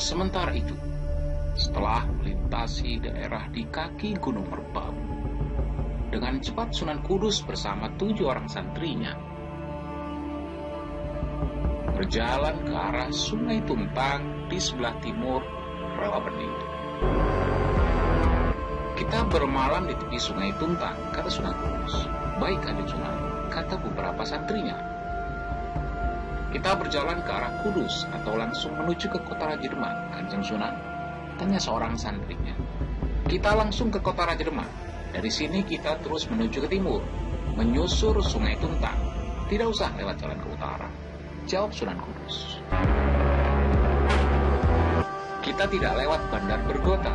Sementara itu, setelah melintasi daerah di kaki Gunung Merbabu, dengan cepat Sunan Kudus bersama 7 orang santrinya berjalan ke arah Sungai Tuntang di sebelah timur Rawabening. "Kita bermalam di tepi Sungai Tuntang," kata Sunan Kudus. "Baik, Kanjeng Sunan," kata beberapa santrinya. "Kita berjalan ke arah Kudus atau langsung menuju ke kota Raja Demak, Kanjeng Sunan?" tanya seorang santrinya. "Kita langsung ke kota Raja Demak. Dari sini kita terus menuju ke timur, menyusur Sungai Tuntang. Tidak usah lewat jalan ke utara," jawab Sunan Kudus. "Kita tidak lewat Bandar Bergota?"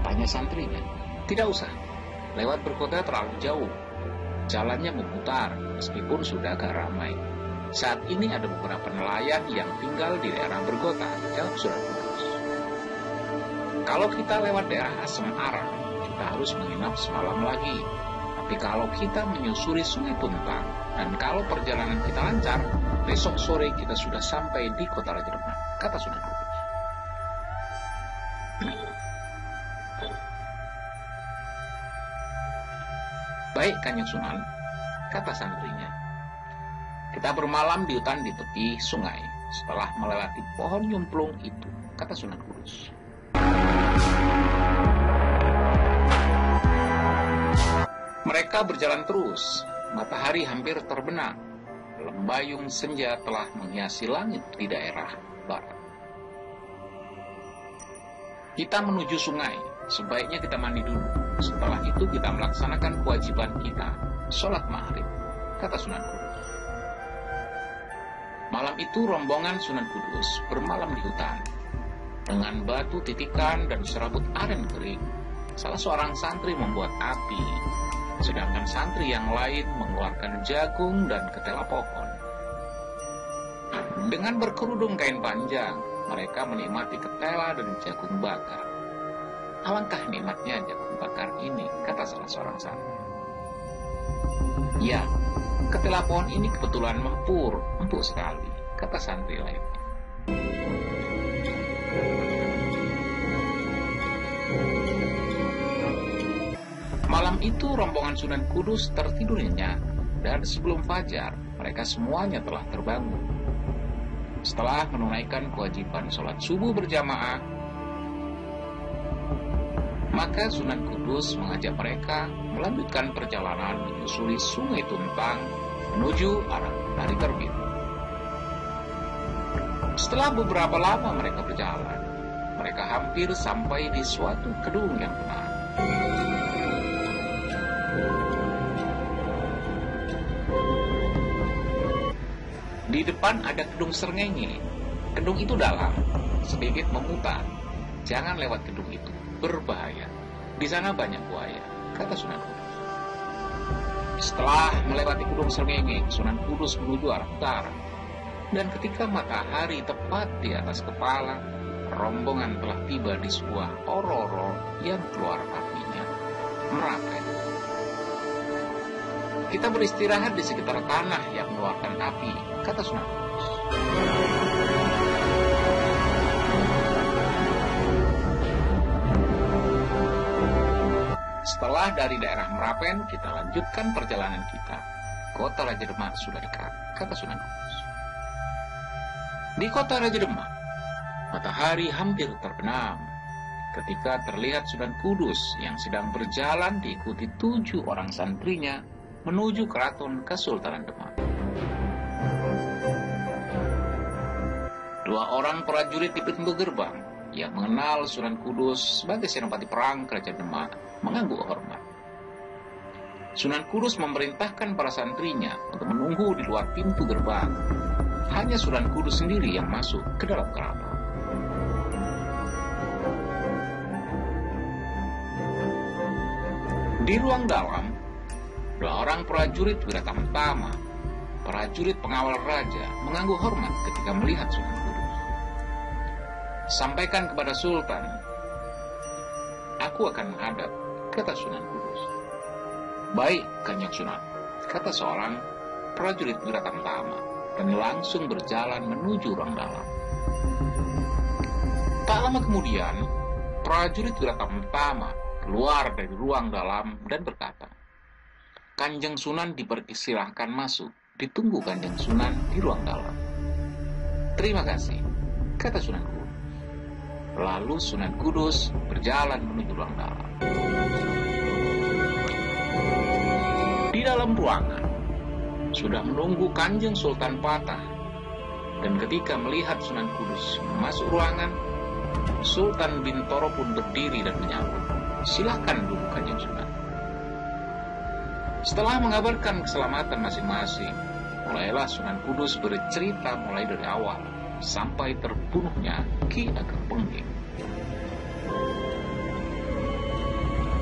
tanya santrinya. "Tidak usah, lewat Bergota terlalu jauh. Jalannya memutar meskipun sudah agak ramai. Saat ini ada beberapa nelayan yang tinggal di daerah Bergota," jawab Sunan Kudus. "Kalau kita lewat daerah Asem Arang, kita harus menginap semalam lagi. Tapi kalau kita menyusuri Sungai Tuntang, dan kalau perjalanan kita lancar, besok sore kita sudah sampai di kota Raja Demak," kata Sunan Kudus. "Baik, Kanjeng Sunan," kata santrinya. "Kita bermalam di hutan di tepi sungai setelah melewati pohon nyumplung itu," kata Sunan Kudus. Mereka berjalan terus. Matahari hampir terbenam. Lembayung senja telah menghiasi langit di daerah barat. "Kita menuju sungai. Sebaiknya kita mandi dulu. Setelah itu kita melaksanakan kewajiban kita, sholat maghrib," kata Sunan Kudus. Malam itu rombongan Sunan Kudus bermalam di hutan. Dengan batu titikan dan serabut aren kering, salah seorang santri membuat api, sedangkan santri yang lain mengeluarkan jagung dan ketela pohon. Dengan berkerudung kain panjang, mereka menikmati ketela dan jagung bakar. "Alangkah nikmatnya jagung bakar ini," kata salah seorang santri. "Ya, ketela pohon ini kebetulan empuk sekali," kata santri lain. Malam itu rombongan Sunan Kudus tertidur nyenyak, dan sebelum fajar mereka semuanya telah terbangun. Setelah menunaikan kewajiban sholat subuh berjamaah, maka Sunan Kudus mengajak mereka melanjutkan perjalanan menyusuri Sungai Tuntang menuju arah matahari terbit. Setelah beberapa lama mereka berjalan, mereka hampir sampai di suatu kedung yang tenang. Di depan ada kedung srengenge. Kedung itu dalam, sedikit memutar. "Jangan lewat kedung itu, berbahaya. Di sana banyak buaya," kata Sunan Kudus. Setelah melewati kedung srengenge, Sunan Kudus menuju arah utara. Dan ketika matahari tepat di atas kepala, rombongan telah tiba di sebuah ororo yang keluar apinya merapen. "Kita beristirahat di sekitar tanah yang mengeluarkan api," kata Sunan Kudus. Setelah dari daerah Merapen, kita lanjutkan perjalanan kita. Kota Raja Demak sudah dekat, kata Sunan Kudus. Di kota Raja Demak, matahari hampir terbenam ketika terlihat Sunan Kudus yang sedang berjalan diikuti 7 orang santrinya menuju keraton Kesultanan Demak. 2 orang prajurit di pintu gerbang yang mengenal Sunan Kudus sebagai senopati perang kerajaan Demak mengangguk hormat. Sunan Kudus memerintahkan para santrinya untuk menunggu di luar pintu gerbang. Hanya Sunan Kudus sendiri yang masuk ke dalam keraton. Di ruang dalam, 2 orang prajurit Wiratamtama, prajurit pengawal raja, mengangguk hormat ketika melihat Sunan Kudus. "Sampaikan kepada Sultan, aku akan menghadap," kata Sunan Kudus. "Baik, Kanjeng Sunan," kata seorang prajurit Wiratamtama, dan langsung berjalan menuju ruang dalam. Tak lama kemudian, prajurit Wiratama keluar dari ruang dalam dan berkata, Kanjeng Sunan dipersilahkan masuk, ditunggu Kanjeng Sunan di ruang dalam. Terima kasih, kata Sunan Kudus. Lalu Sunan Kudus berjalan menuju ruang dalam. Di dalam ruangan, sudah menunggu Kanjeng Sultan Patah. Dan ketika melihat Sunan Kudus masuk ruangan, Sultan Bintoro pun berdiri dan menyambut. Silakan dulu Kanjeng Sunan. Setelah mengabarkan keselamatan masing-masing, mulailah Sunan Kudus bercerita mulai dari awal sampai terbunuhnya Ki Ageng Pengging.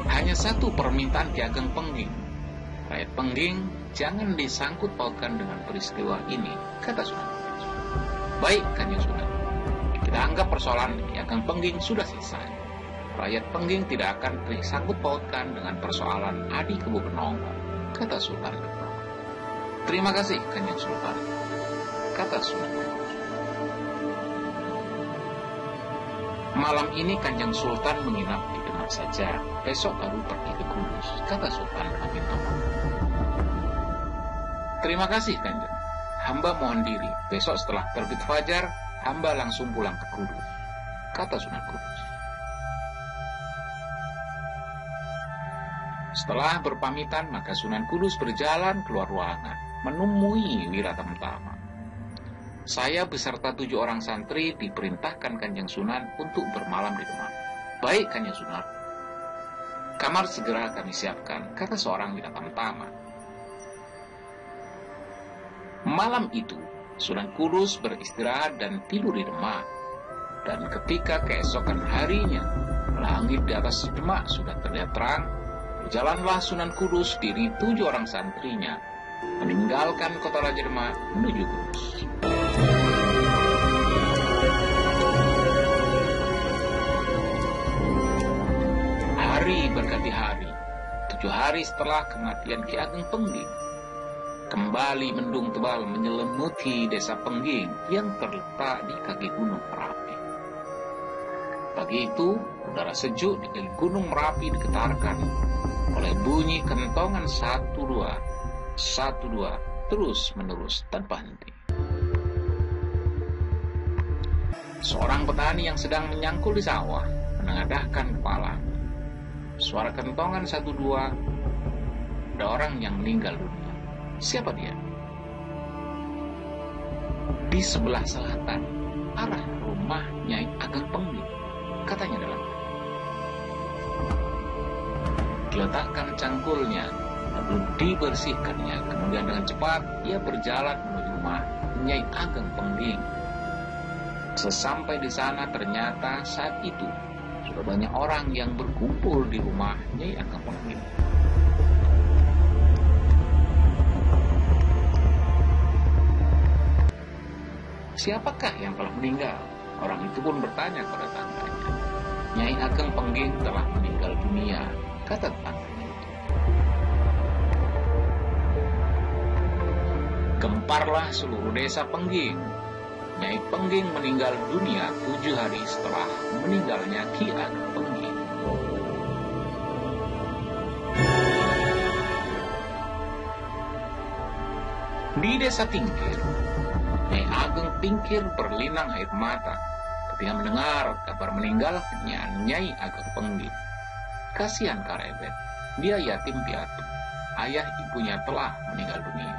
Hanya satu permintaan Ki Ageng Pengging. Rakyat Pengging jangan disangkut pautkan dengan peristiwa ini, kata Sunan Kudus. Baik Kanjeng Sunan, kita anggap persoalan Ki Ageng Pengging sudah selesai. Rakyat Pengging tidak akan disangkut pautkan dengan persoalan Adi Kebo Penongko, kata Sultan. Terima kasih Kanjeng Sultan, kata Sunan Kudus. Malam ini Kanjeng Sultan menginap di Demak saja, besok baru pergi ke Kudus, kata Sultan Hamengkubuwono. Terima kasih Kanjeng, hamba mohon diri, besok setelah terbit fajar, hamba langsung pulang ke Kudus, kata Sunan Kudus. Setelah berpamitan, maka Sunan Kudus berjalan keluar ruangan, menemui Wiratama. Saya beserta 7 orang santri diperintahkan Kanjeng Sunan untuk bermalam di Demak. Baik Kanjeng Sunan, kamar segera kami siapkan, kata seorang Wiratama. Malam itu, Sunan Kudus beristirahat dan tidur di Demak. Dan ketika keesokan harinya, langit di atas Demak sudah terlihat terang, berjalanlah Sunan Kudus diri 7 orang santrinya, meninggalkan kota Raja Demak menuju Kudus. Hari berganti hari, 7 hari setelah kematian Ki Ageng Pengging, kembali mendung tebal menyelimuti desa Pengging yang terletak di kaki Gunung Merapi. Pagi itu, udara sejuk di kaki Gunung Merapi digetarkan oleh bunyi kentongan 1-2, 1-2, terus-menerus tanpa henti. Seorang petani yang sedang menyangkul di sawah menengadahkan kepala. Suara kentongan 1-2, ada orang yang meninggal dunia. Siapa dia? Di sebelah selatan, arah rumah Nyai Ageng Pengging, katanya dalam. Diletakkan cangkulnya, lalu dibersihkannya. Kemudian dengan cepat ia berjalan menuju rumah Nyai Ageng Pengging. Sesampai di sana ternyata saat itu sudah banyak orang yang berkumpul di rumah Nyai Ageng Pengging. Siapakah yang telah meninggal? Orang itu pun bertanya kepada tangganya. Nyai Ageng Pengging telah meninggal dunia, kata tangganya itu. Gemparlah seluruh desa Pengging. Nyai Pengging meninggal dunia 7 hari setelah meninggalnya Ki Ageng Pengging. Di desa Tingkir, Nyai Ageng Tingkir berlinang air mata ketika mendengar kabar meninggalnya Nyai Ageng Pengging. Kasihan Karebet, dia yatim piatu. Ayah ibunya telah meninggal dunia.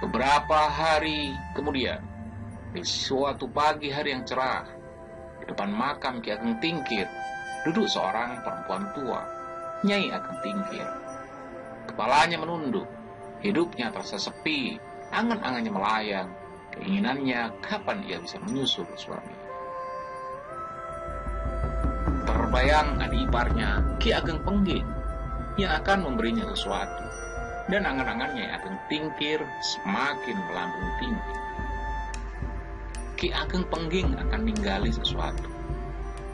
Beberapa hari kemudian, di suatu pagi hari yang cerah, di depan makam Ki Ageng Tingkir, duduk seorang perempuan tua, Nyai Ageng Tingkir. Kepalanya menunduk, hidupnya terasa sepi, angan-angannya melayang, keinginannya kapan ia bisa menyusul suami. Terbayang adik iparnya, Ki Ageng Pengging, yang akan memberinya sesuatu. Dan angan-angannya Ageng Tingkir semakin melambung tinggi. Ki Ageng Pengging akan ninggali sesuatu,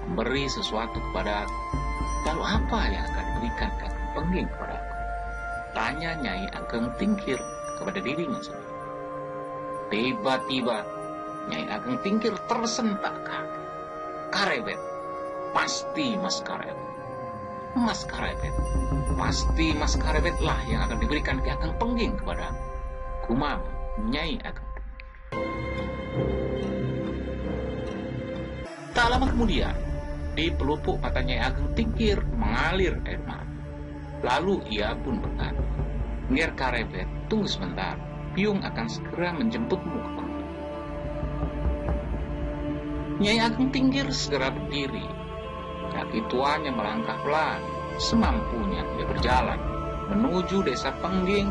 memberi sesuatu kepada aku. Lalu apa yang akan diberikan Ki Ageng Pengging kepada aku? Tanya Nyai Ageng Tingkir kepada dirinya sendiri. Tiba-tiba Nyai Ageng Tingkir tersentak kaget. Karebet, pasti Mas Karebet. Mas Karebet, pasti Mas Karebet lah yang akan diberikan Ki Ageng Pengging kepada gumam Nyai Ageng. Tak lama kemudian, di pelupuk mata Nyai Ageng Tingkir mengalir air mata. Lalu ia pun berkata, "Nger Karebet, tunggu sebentar. Biung akan segera menjemputmu ke Pengging." Nyai Ageng Tingkir segera berdiri. Kaki tuanya melangkah pelan, semampunya dia berjalan menuju desa Pengging.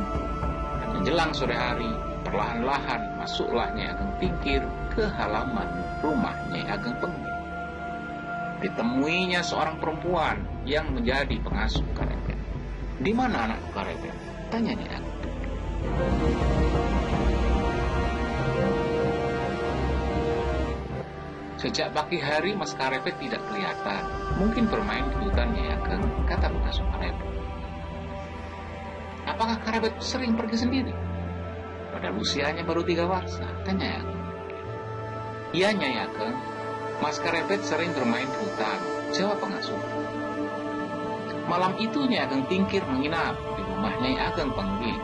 Dan menjelang sore hari, perlahan-lahan masuklah Nyai Ageng Tingkir ke halaman rumah Nyai Ageng Pengging. Ditemuinya seorang perempuan yang menjadi pengasuh Karebet. "Di mana anakku Karebet?" tanya Nyai Ageng. "Sejak pagi hari Mas Karebet tidak kelihatan. Mungkin bermain di hutan Nyai Ageng," kata pengasuh Karebet. "Apakah Karebet sering pergi sendiri? Padahal usianya baru 3 warsa," tanya Nyai Ageng. "Iya Nyai Ageng, Mas Karebet sering bermain di hutan," jawab pengasuh. Malam itu Nyai Ageng Tingkir menginap di rumah Nyai Ageng Pengging.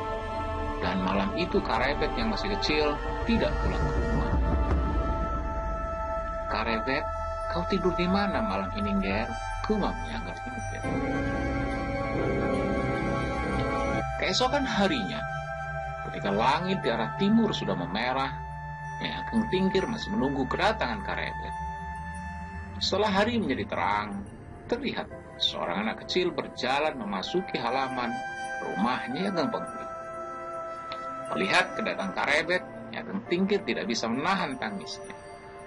Dan malam itu Karebet yang masih kecil tidak pulang ke rumah. "Karebet, kau tidur di mana malam ini, Nger?" gumam Nyai Ageng Tingkir. Keesokan harinya, ketika langit di arah timur sudah memerah, Nyai Ageng Tingkir masih menunggu kedatangan Karebet. Setelah hari menjadi terang, terlihat seorang anak kecil berjalan memasuki halaman rumah Nyai Ageng Pengging. Melihat kedatangan Karebet, Nyai Ageng Tingkir tidak bisa menahan tangisnya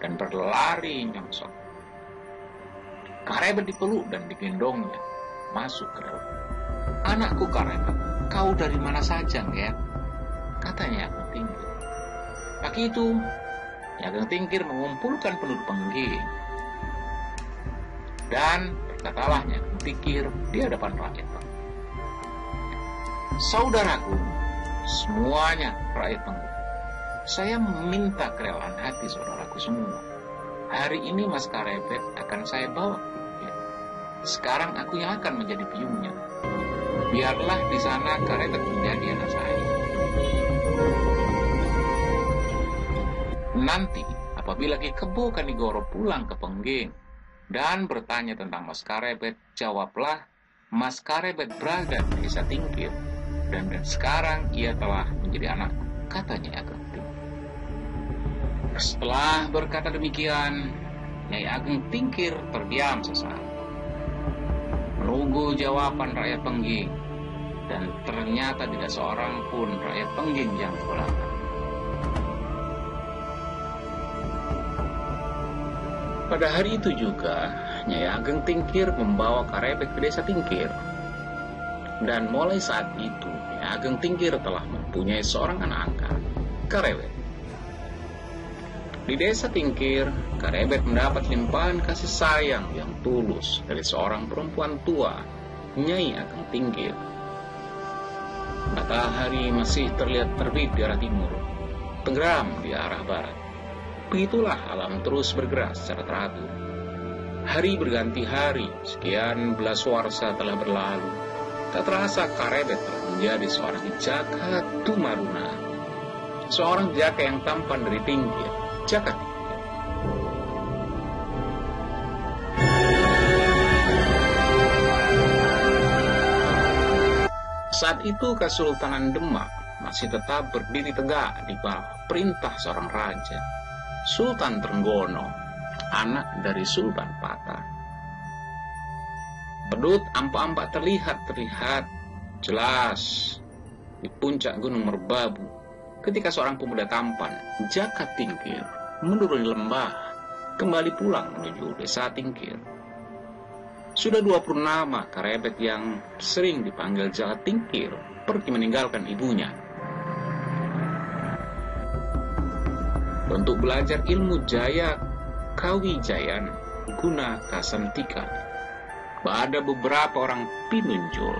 dan berlari nyongsong. Karebet dipeluk dan digendongnya masuk ke dalam. "Anakku Karebet, kau dari mana saja, Nger?" katanya Nyai Ageng Tingkir. Pagi itu, Nyai Ageng Tingkir mengumpulkan penduduk Pengging. Dan berkatalah Nyai Ageng Tingkir di hadapan rakyat. "Saudaraku, semuanya rakyat Pengging, saya meminta kerelaan hati saudaraku semua. Hari ini Mas Karebet akan saya bawa ke Pengging. Sekarang aku yang akan menjadi biungnya. Biarlah di sana Karebet menjadi anak saya. Nanti apabila Ki Kebo Kanigoro pulang ke Pengging dan bertanya tentang Mas Karebet, jawablah, Mas Karebet berada di desa Tingkir, dan sekarang ia telah menjadi anakku," katanya Nyai Ageng Tingkir. Setelah berkata demikian, Nyai Ageng Tingkir terdiam sesaat, menunggu jawaban rakyat Pengging, dan ternyata tidak seorang pun rakyat Pengging yang pulang. Pada hari itu juga, Nyai Ageng Tingkir membawa Karebet ke desa Tingkir. Dan mulai saat itu, Nyai Ageng Tingkir telah mempunyai seorang anak angkat, Karebet. Di desa Tingkir, Karebet mendapat limpahan kasih sayang yang tulus dari seorang perempuan tua, Nyai Ageng Tingkir. Matahari masih terlihat terbit di arah timur, tenggelam di arah barat. Begitulah alam terus bergerak secara teratur. Hari berganti hari, sekian belas warsa telah berlalu. Tak terasa Karebet telah menjadi seorang jaka tumaruna, seorang jaka yang tampan dari Tingkir, jaka Tingkir. Saat itu Kesultanan Demak masih tetap berdiri tegak di bawah perintah seorang raja, Sultan Trenggono, anak dari Sultan Patah. Pedut ampak-ampak terlihat jelas di puncak Gunung Merbabu ketika seorang pemuda tampan, jaka Tingkir, menuruni lembah, kembali pulang menuju desa Tingkir. Sudah 20 nama Karebet yang sering dipanggil jaka Tingkir pergi meninggalkan ibunya untuk belajar ilmu Jaya Kawijayan guna kasantika. Ada beberapa orang pinunjul.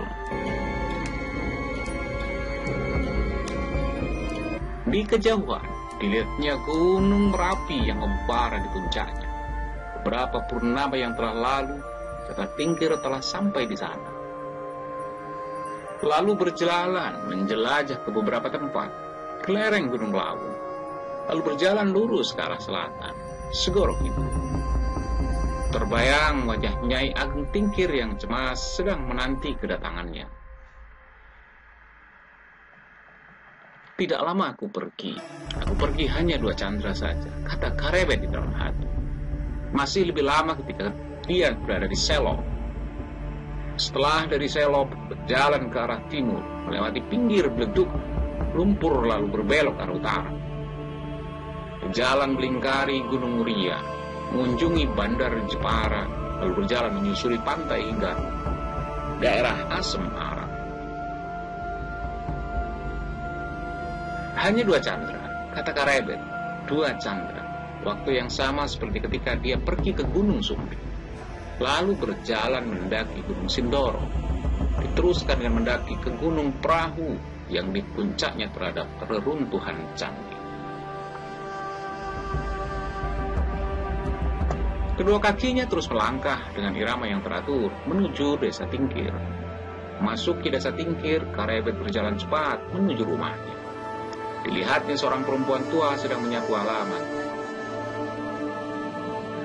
Di kejauhan, Dilihatnya gunung Merapi yang membara di puncaknya. Beberapa purnama yang telah lalu, serta Tingkir telah sampai di sana. Lalu berjalan menjelajah ke beberapa tempat, ke lereng Gunung Lawu. Lalu berjalan lurus ke arah selatan, Segoro Kidul. Terbayang wajah Nyai Ageng Tingkir yang cemas sedang menanti kedatangannya. Tidak lama aku pergi hanya 2 candra saja, kata Karebet di dalam hati. Masih lebih lama ketika dia berada di Selo. Setelah dari Selo berjalan ke arah timur, melewati pinggir beleduk lumpur lalu berbelok ke arah utara. Berjalan melingkari Gunung Muria, mengunjungi Bandar Jepara, lalu berjalan menyusuri pantai hingga daerah Asem Arang. Hanya 2 candra, kata Karebet, 2 candra. Waktu yang sama seperti ketika dia pergi ke Gunung Sumbing. Lalu berjalan mendaki Gunung Sindoro. Diteruskan dengan mendaki ke Gunung Perahu yang di puncaknya terhadap reruntuhan candi. Kedua kakinya terus melangkah dengan irama yang teratur menuju Desa Tingkir. Masuki Desa Tingkir, Karebet berjalan cepat menuju rumahnya. Dilihatnya seorang perempuan tua sedang menyapu halaman.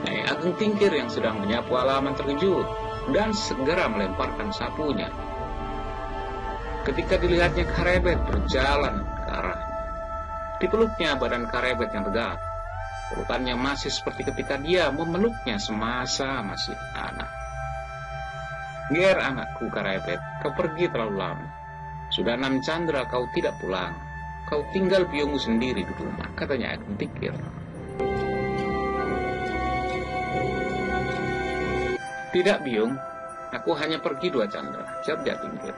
Nyai Ageng Tingkir yang sedang menyapu halaman terkejut dan segera melemparkan sapunya. Ketika dilihatnya Karebet berjalan ke arah, dipeluknya badan Karebet yang tegak. Pelukannya masih seperti ketika dia memeluknya semasa masih anak. Ger anakku Karebet, kau pergi terlalu lama. Sudah 6 candra kau tidak pulang. Kau tinggal biungmu sendiri di rumah, katanya Ageng Tingkir. Tidak biung, aku hanya pergi 2 candra, jawab Tingkir.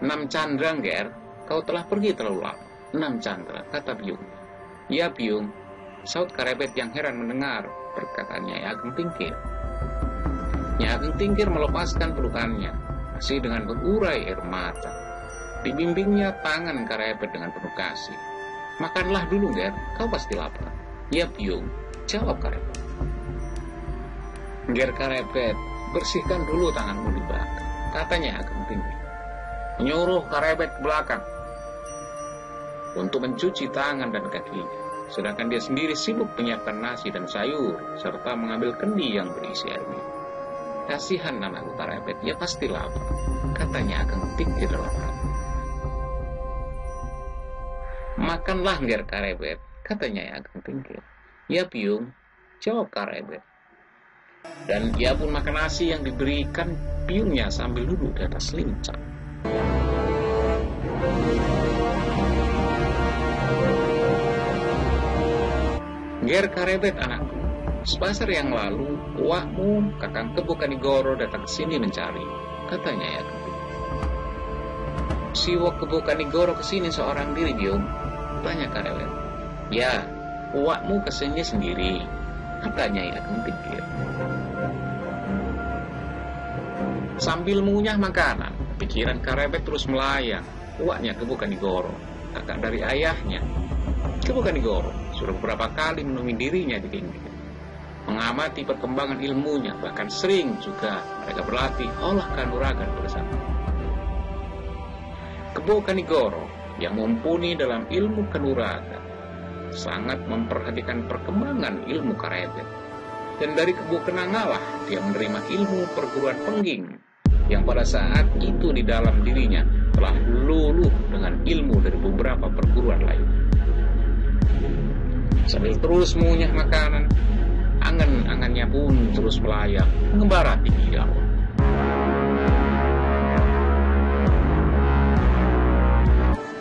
6 candra Ger, kau telah pergi terlalu lama. 6 candra, kata biung. Ya biung, saut Karebet yang heran mendengar perkataan Nyai Ageng Tingkir. Nyai Ageng Tingkir melepaskan pelukannya, masih dengan berurai air mata. Dibimbingnya tangan Karebet dengan penuh kasih. Makanlah dulu Ger, kau pasti lapar. Ya biung, jawab Karebet. Ger Karebet, bersihkan dulu tanganmu di belakang, katanya Ageng Tingkir. Menyuruh Karebet ke belakang untuk mencuci tangan dan kakinya. Sedangkan dia sendiri sibuk menyiapkan nasi dan sayur, serta mengambil kendi yang berisi air minum. Kasihan anakku Karebet, dia pasti lapar, katanya Ageng Tingkir dalam hati. Makanlah Ger Karebet, katanya Ageng Tingkir. Ya biung, jawab Karebet. Dan dia pun makan nasi yang diberikan biungnya sambil duduk di atas lincah. Ger Karebet anakku, sepasar yang lalu uakmu Kakang Kebo Kanigoro datang ke sini mencari, katanya ya Kebo. Siwo Kebo Kanigoro kesini seorang diri biung, tanya Karebet. Ya, uakmu kesini sendiri, katanya ya Ageng Tingkir. Sambil mengunyah makanan, pikiran Karebet terus melayang. Uaknya Kebo Kanigoro, kakak dari ayahnya. Kebo Kanigoro sudah beberapa kali menemui dirinya di Tingkir, mengamati perkembangan ilmunya, bahkan sering juga mereka berlatih olah kanuragan bersama. Kebo Kanigoro yang mumpuni dalam ilmu kanuragan sangat memperhatikan perkembangan ilmu Karebet. Dan dari Kebo Kenangalah dia menerima ilmu perguruan pengging yang pada saat itu di dalam dirinya telah luluh dengan ilmu dari beberapa perguruan lain. Sambil terus mengunyah makanan, angan-angannya pun terus melayang mengembara tinggi jauh.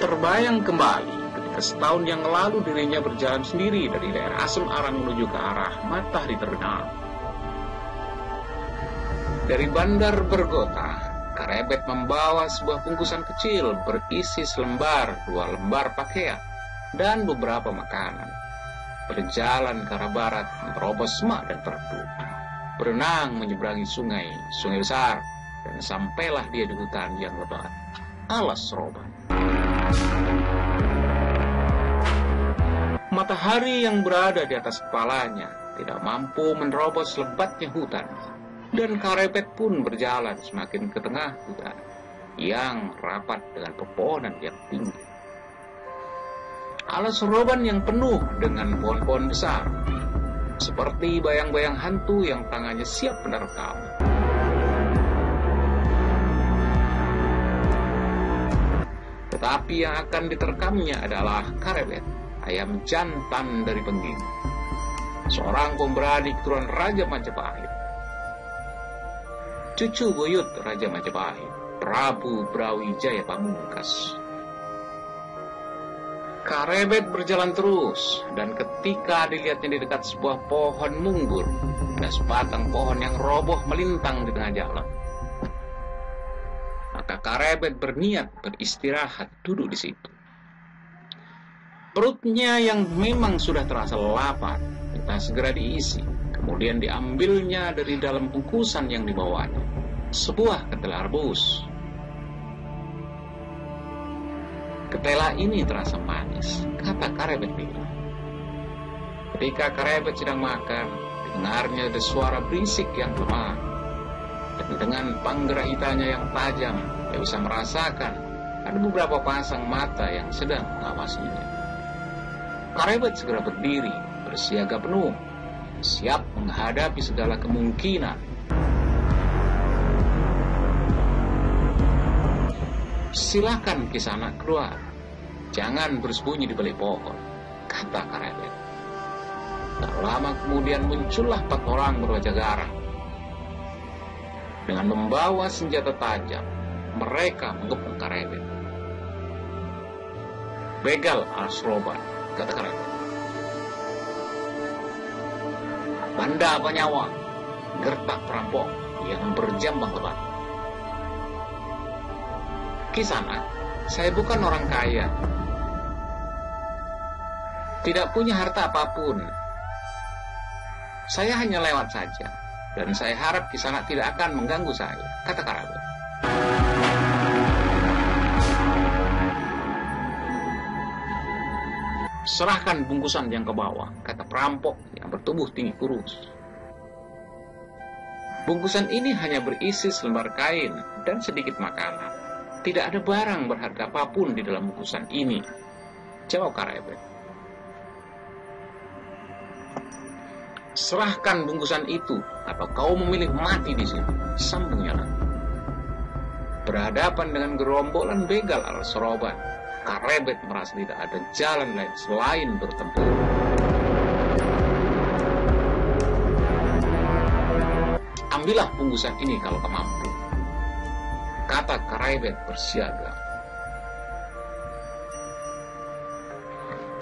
Terbayang kembali setahun yang lalu dirinya berjalan sendiri dari daerah Asem Arang menuju ke arah matahari terbenam. Dari Bandar Bergota, Karebet membawa sebuah bungkusan kecil berisi selembar, 2 lembar pakaian, dan beberapa makanan. Berjalan ke arah barat, menerobos semak dan perbukitan, berenang menyeberangi sungai besar, dan sampailah dia di hutan yang lebat, Alas Roban. Matahari yang berada di atas kepalanya tidak mampu menerobos lebatnya hutan, dan Karebet pun berjalan semakin ke tengah hutan yang rapat dengan pepohonan yang tinggi. Alas Roban yang penuh dengan pohon-pohon besar, seperti bayang-bayang hantu yang tangannya siap menerkam. Tetapi yang akan diterkamnya adalah Karebet, ayam jantan dari Pengging, seorang pemberani keturunan Raja Majapahit. Cucu buyut Raja Majapahit, Prabu Brawijaya Pamungkas. Karebet berjalan terus, dan ketika dilihatnya di dekat sebuah pohon munggur, ada sebatang pohon yang roboh melintang di tengah jalan. Maka Karebet berniat beristirahat duduk di situ. Perutnya yang memang sudah terasa lapar, kita segera diisi. Kemudian diambilnya dari dalam bungkusan yang dibawanya, sebuah ketela rebus. Ketela ini terasa manis, kata Karebet bilang. Ketika Karebet sedang makan, dengarnya ada suara berisik yang lemah. Dan dengan panggerahitannya yang tajam, dia bisa merasakan ada beberapa pasang mata yang sedang mengawasinya. Karebet segera berdiri, bersiaga penuh, siap menghadapi segala kemungkinan. Silakan Kisanak keluar, jangan bersembunyi di balik pohon, kata Karebet. Tak lama kemudian muncullah 4 orang berwajah garang. Dengan membawa senjata tajam, mereka mengepung Karebet. Begal Alas Roban, kata Karebet. Banda penyawa, gertak perampok yang berjambang lebat. Kisanak, saya bukan orang kaya, tidak punya harta apapun. Saya hanya lewat saja, dan saya harap Kisanak tidak akan mengganggu saya, kata Karebet. Serahkan bungkusan yang ke bawah, kata perampok yang bertubuh tinggi kurus. Bungkusan ini hanya berisi selembar kain dan sedikit makanan. Tidak ada barang berharga apapun di dalam bungkusan ini, jawab Karebet. Serahkan bungkusan itu, atau kau memilih mati di sini, sambungnya lagi. Berhadapan dengan gerombolan begal Alas Roban, Karebet merasa tidak ada jalan lain selain bertempur. Ambillah bungkusan ini kalau kau mampu, kata Karebet bersiaga.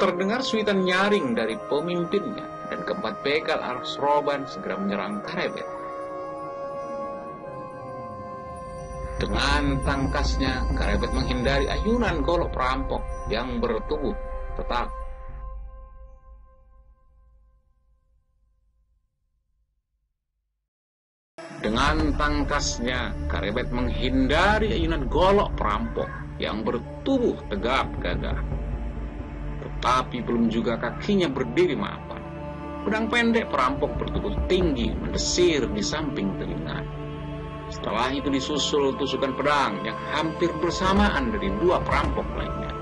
Terdengar suitan nyaring dari pemimpinnya, dan keempat begal Alas Roban segera menyerang Karebet. Dengan tangkasnya, Karebet menghindari ayunan golok perampok yang bertubuh tetap. Dengan tangkasnya, Karebet menghindari ayunan golok perampok yang bertubuh tegap gagah. Tetapi belum juga kakinya berdiri mapan, pedang pendek perampok bertubuh tinggi mendesir di samping telinga. Setelah itu disusul tusukan pedang yang hampir bersamaan dari 2 perampok lainnya.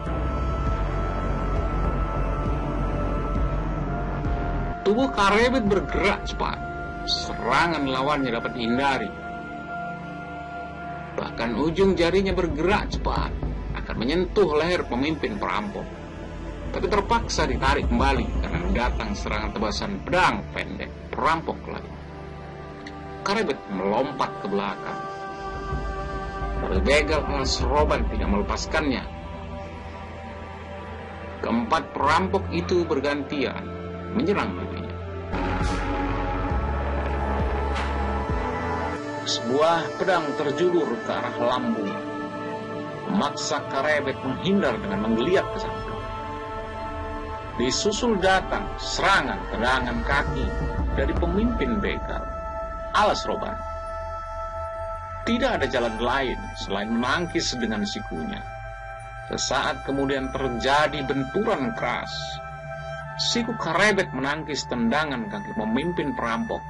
Tubuh Karebet bergerak cepat. Serangan lawannya dapat dihindari. Bahkan ujung jarinya bergerak cepat, akan menyentuh leher pemimpin perampok. Tapi terpaksa ditarik kembali karena datang serangan tebasan pedang pendek perampok lain. Karebet melompat ke belakang. Tapi begal Alas Roban tidak melepaskannya. Keempat perampok itu bergantian menyerang dirinya. Sebuah pedang terjulur ke arah lambung, memaksa Karebet menghindar dengan menggeliat ke samping. Disusul datang serangan tendangan kaki dari pemimpin begal Alas Roban. Tidak ada jalan lain selain menangkis dengan sikunya. Sesaat kemudian terjadi benturan keras. Siku Karebet menangkis tendangan kaki pemimpin perampok,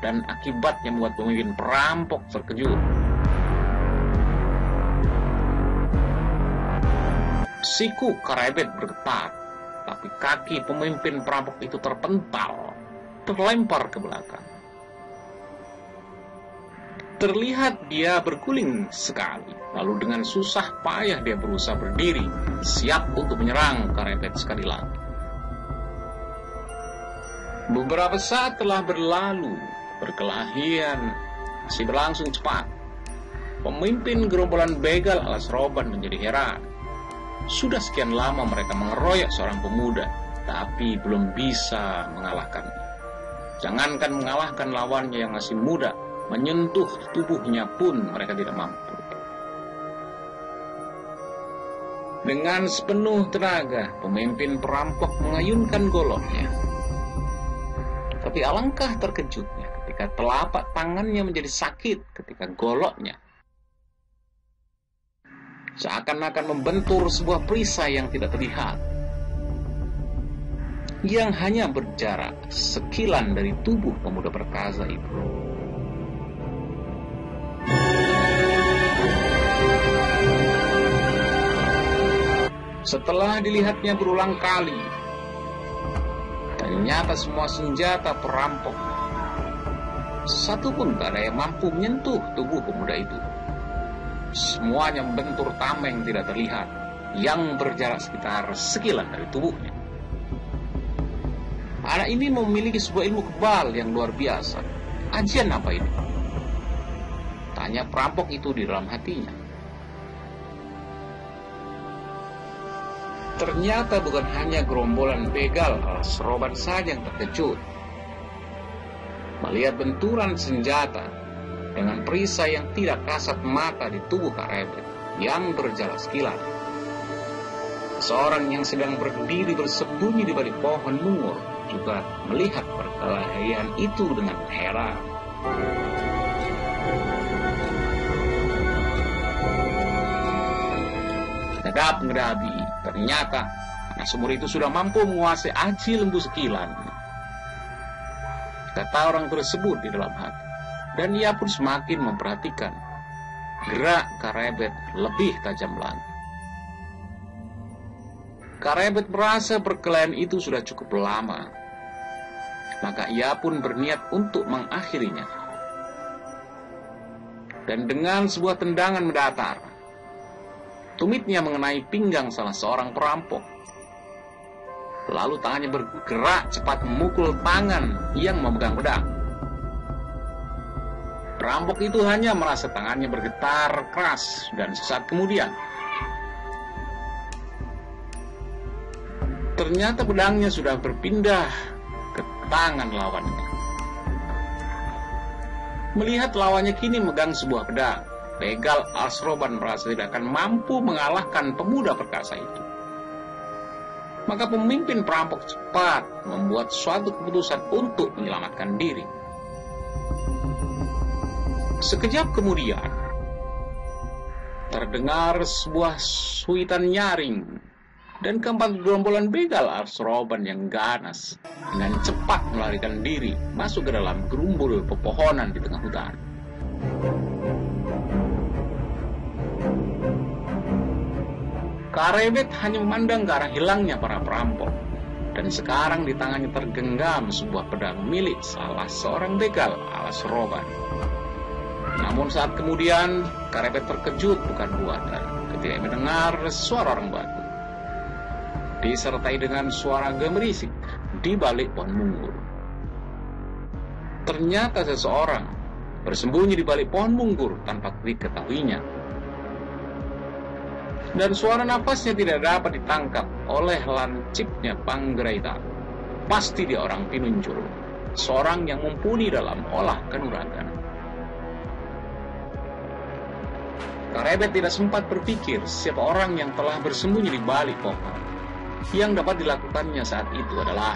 dan akibatnya membuat pemimpin perampok terkejut. Siku Karebet bergetar, tapi kaki pemimpin perampok itu terpental, terlempar ke belakang. Terlihat dia berguling sekali, lalu dengan susah payah dia berusaha berdiri, siap untuk menyerang Karebet sekali lagi. Beberapa saat telah berlalu, perkelahian masih berlangsung cepat. Pemimpin gerombolan begal alas roban menjadi heran. Sudah sekian lama mereka mengeroyok seorang pemuda, tapi belum bisa mengalahkannya. Jangankan mengalahkan lawannya yang masih muda, menyentuh tubuhnya pun mereka tidak mampu. Dengan sepenuh tenaga, pemimpin perampok mengayunkan goloknya. Tapi alangkah terkejutnya ketika telapak tangannya menjadi sakit ketika goloknya seakan-akan membentur sebuah perisai yang tidak terlihat, yang hanya berjarak sekilan dari tubuh pemuda perkasa itu. Setelah dilihatnya berulang kali, ternyata semua senjata perampok satu pun tak ada yang mampu menyentuh tubuh pemuda itu. Semuanya membentur tameng tidak terlihat yang berjarak sekitar sekilan dari tubuhnya. Anak ini memiliki sebuah ilmu kebal yang luar biasa. Ajian apa ini? Tanya perampok itu di dalam hatinya. Ternyata bukan hanya gerombolan begal alas roban saja yang terkejut melihat benturan senjata dengan perisai yang tidak kasat mata di tubuh Karebet yang berjarak sekilan. Seorang yang sedang berdiri bersembunyi di balik pohon mungur juga melihat perkelahian itu dengan heran. Ngedap-ngedabi, ternyata anak sumur itu sudah mampu menguasai aji lembu sekilan, kata orang tersebut di dalam hati. Dan ia pun semakin memperhatikan gerak Karebet lebih tajam lagi. Karebet merasa perkelahian itu sudah cukup lama, maka ia pun berniat untuk mengakhirinya. Dan dengan sebuah tendangan mendatar, tumitnya mengenai pinggang salah seorang perampok. Lalu tangannya bergerak cepat memukul tangan yang memegang pedang. Perampok itu hanya merasa tangannya bergetar keras, dan sesaat kemudian ternyata pedangnya sudah berpindah ke tangan lawannya. Melihat lawannya kini megang sebuah pedang, begal alas roban merasa tidak akan mampu mengalahkan pemuda perkasa itu. Maka pemimpin perampok cepat membuat suatu keputusan untuk menyelamatkan diri. Sekejap kemudian, terdengar sebuah suitan nyaring, dan keempat gerombolan begal alas roban yang ganas dengan cepat melarikan diri masuk ke dalam gerumbul pepohonan di tengah hutan. Karebet hanya memandang ke arah hilangnya para perampok, dan sekarang di tangannya tergenggam sebuah pedang milik salah seorang begal alas roban. Namun saat kemudian, Karebet terkejut bukan buatan ketika mendengar suara orang batu, disertai dengan suara gemerisik di balik pohon munggur. Ternyata seseorang bersembunyi di balik pohon munggur tanpa diketahuinya. Dan suara nafasnya tidak dapat ditangkap oleh lancipnya Panggeraita. Pasti dia orang Pinunjul, seorang yang mumpuni dalam olah kanuragan. Karebet tidak sempat berpikir siapa orang yang telah bersembunyi di balik pohon. Yang dapat dilakukannya saat itu adalah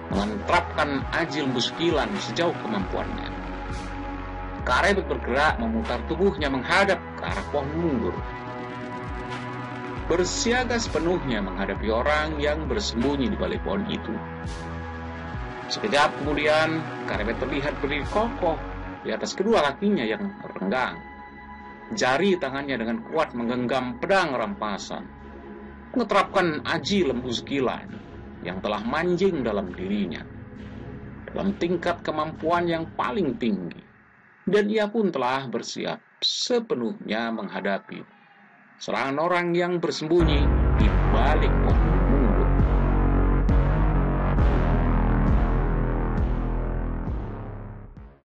mengentrapkan aji lembu sekilan sejauh kemampuannya. Karebet bergerak memutar tubuhnya menghadap ke arah pohon munggur. bersiaga sepenuhnya menghadapi orang yang bersembunyi di balik pohon itu. Sekejap kemudian, Karebet terlihat berdiri kokoh di atas kedua kakinya yang renggang. Jari tangannya dengan kuat menggenggam pedang rampasan, mengeterapkan aji lembu sekilan yang telah manjing dalam dirinya, dalam tingkat kemampuan yang paling tinggi. Dan ia pun telah bersiap sepenuhnya menghadapi serangan orang yang bersembunyi di balik pohon.